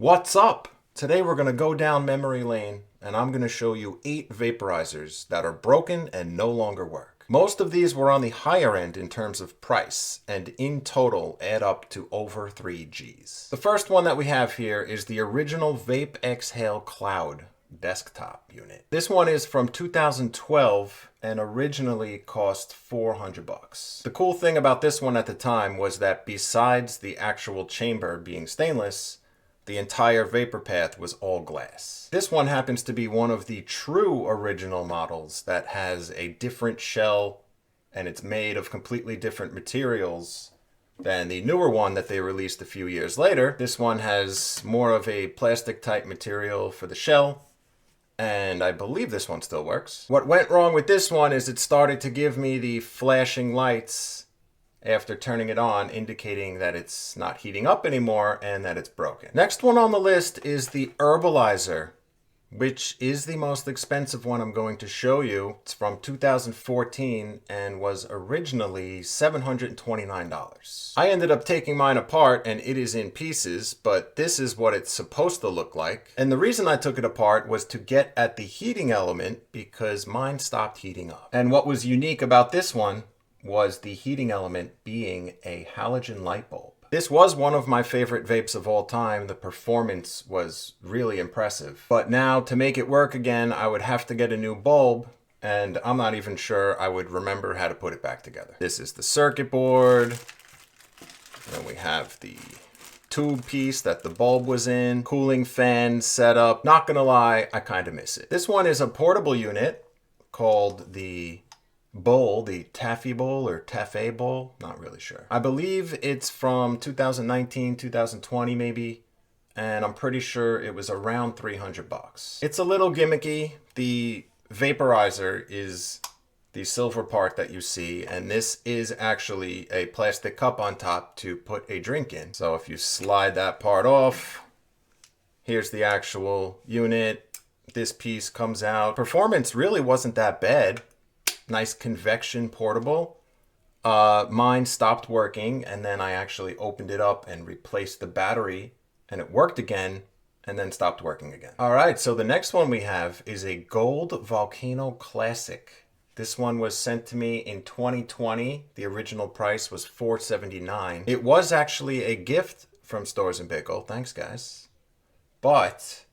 What's up? Today we're going to go down memory lane and I'm going to show you 8 vaporizers that are broken and no longer work. Most of these were on the higher end in terms of price and in total add up to over 3 Gs. The first one that we have here is the original Vape Exhale Cloud desktop unit. This one is from 2012 and originally cost $400. The cool thing about this one at the time was that besides the actual chamber being stainless, the entire vapor path was all glass. This one happens to be one of the true original models that has a different shell and it's made of completely different materials than the newer one that they released a few years later. This one has more of a plastic type material for the shell, and I believe this one still works. What went wrong with this one is it started to give me the flashing lights after turning it on, indicating that it's not heating up anymore and that it's broken. Next one on the list is the Herbalizer, which is the most expensive one I'm going to show you. It's from 2014 and was originally $729. I ended up taking mine apart and it is in pieces, but this is what it's supposed to look like. And the reason I took it apart was to get at the heating element because mine stopped heating up. And what was unique about this one was the heating element being a halogen light bulb. This was one of my favorite vapes of all time. The performance was really impressive. But now to make it work again, I would have to get a new bulb, and I'm not even sure I would remember how to put it back together. This is the circuit board. And we have the tube piece that the bulb was in, cooling fan setup. Not gonna lie, I kind of miss it. This one is a portable unit called the Bowl, the Taffy Bowl or Taffy Bowl, not really sure. I believe it's from 2019, 2020 maybe, and I'm pretty sure it was around $300. It's a little gimmicky. The vaporizer is the silver part that you see, and this is actually a plastic cup on top to put a drink in. So if you slide that part off, here's the actual unit. This piece comes out. Performance really wasn't that bad. Nice convection portable. Mine stopped working and then I actually opened it up and replaced the battery and it worked again and then stopped working again. All right, so the next one we have is a gold Volcano Classic. This one was sent to me in 2020. The original price was $479. It was actually a gift from Stores and Pickle. Thanks, guys. But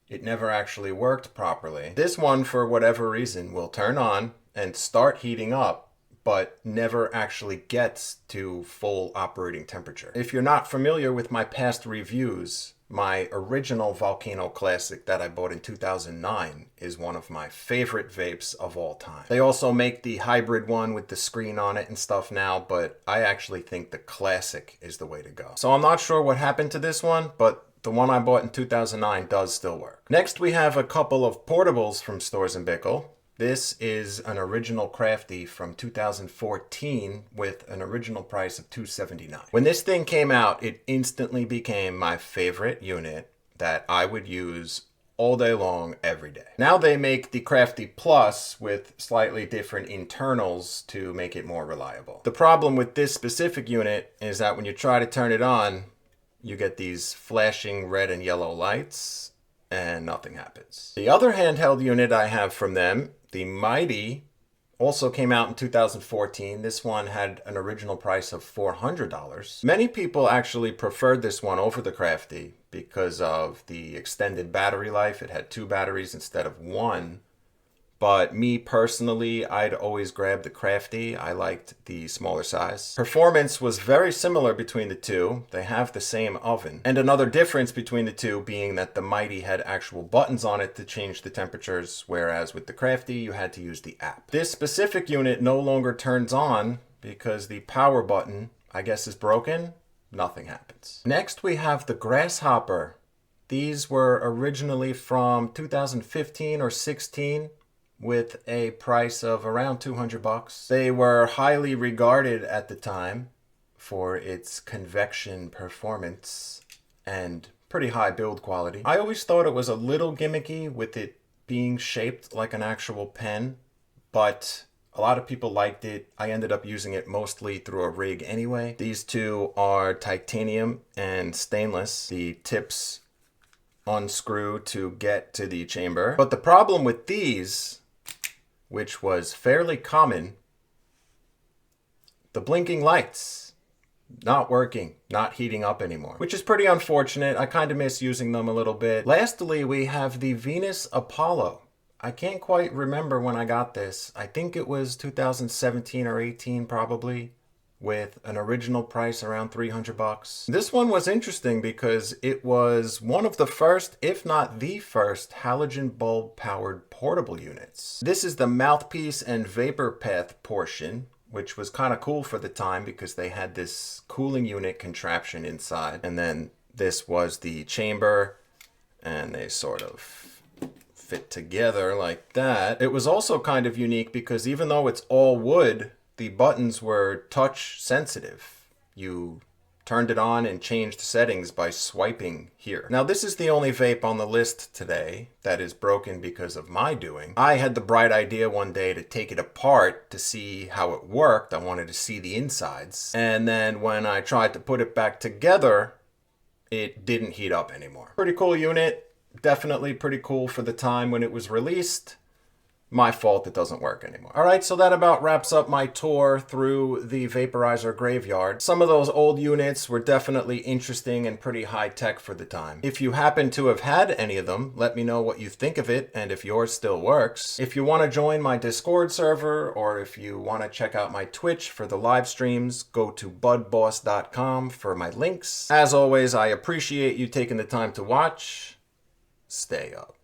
it never actually worked properly. This one, for whatever reason, will turn on and start heating up, but never actually gets to full operating temperature. If you're not familiar with my past reviews, my original Volcano Classic that I bought in 2009 is one of my favorite vapes of all time. They also make the hybrid one with the screen on it and stuff now, but I actually think the Classic is the way to go. So I'm not sure what happened to this one, but the one I bought in 2009 does still work. Next, we have a couple of portables from Stores and Pickle. This is an original Crafty from 2014 with an original price of $279. When this thing came out, it instantly became my favorite unit that I would use all day long, every day. Now they make the Crafty Plus with slightly different internals to make it more reliable. The problem with this specific unit is that when you try to turn it on, you get these flashing red and yellow lights and nothing happens. The other handheld unit I have from them, the Mighty, also came out in 2014. This one had an original price of $400. Many people actually preferred this one over the Crafty because of the extended battery life. It had 2 batteries instead of 1. But me personally, I'd always grab the Crafty. I liked the smaller size. Performance was very similar between the two. They have the same oven. And another difference between the two being that the Mighty had actual buttons on it to change the temperatures, whereas with the Crafty, you had to use the app. This specific unit no longer turns on because the power button, I guess, is broken. Nothing happens. Next, we have the Grasshopper. These were originally from 2015 or 16. With a price of around $200. They were highly regarded at the time for its convection performance and pretty high build quality. I always thought it was a little gimmicky with it being shaped like an actual pen, but a lot of people liked it. I ended up using it mostly through a rig anyway. These two are titanium and stainless. The tips unscrew to get to the chamber. But the problem with these, which was fairly common, the blinking lights, not working, not heating up anymore, which is pretty unfortunate. I kind of miss using them a little bit. Lastly, we have the Venus Apollo. I can't quite remember when I got this. I think it was 2017 or 18 probably, with an original price around 300 bucks. This one was interesting because it was one of the first, if not the first, halogen bulb powered portable units. This is the mouthpiece and vapor path portion, which was kind of cool for the time because they had this cooling unit contraption inside. And then this was the chamber, and they sort of fit together like that. It was also kind of unique because even though it's all wood, the buttons were touch sensitive. You turned it on and changed settings by swiping here. Now, this is the only vape on the list today that is broken because of my doing. I had the bright idea one day to take it apart to see how it worked. I wanted to see the insides. And then when I tried to put it back together, it didn't heat up anymore. Pretty cool unit. Definitely pretty cool for the time when it was released. My fault it doesn't work anymore. All right, so that about wraps up my tour through the vaporizer graveyard. Some of those old units were definitely interesting and pretty high tech for the time. If you happen to have had any of them, let me know what you think of it and if yours still works. If you want to join my Discord server or if you want to check out my Twitch for the live streams, go to budboss.com for my links. As always, I appreciate you taking the time to watch. Stay up.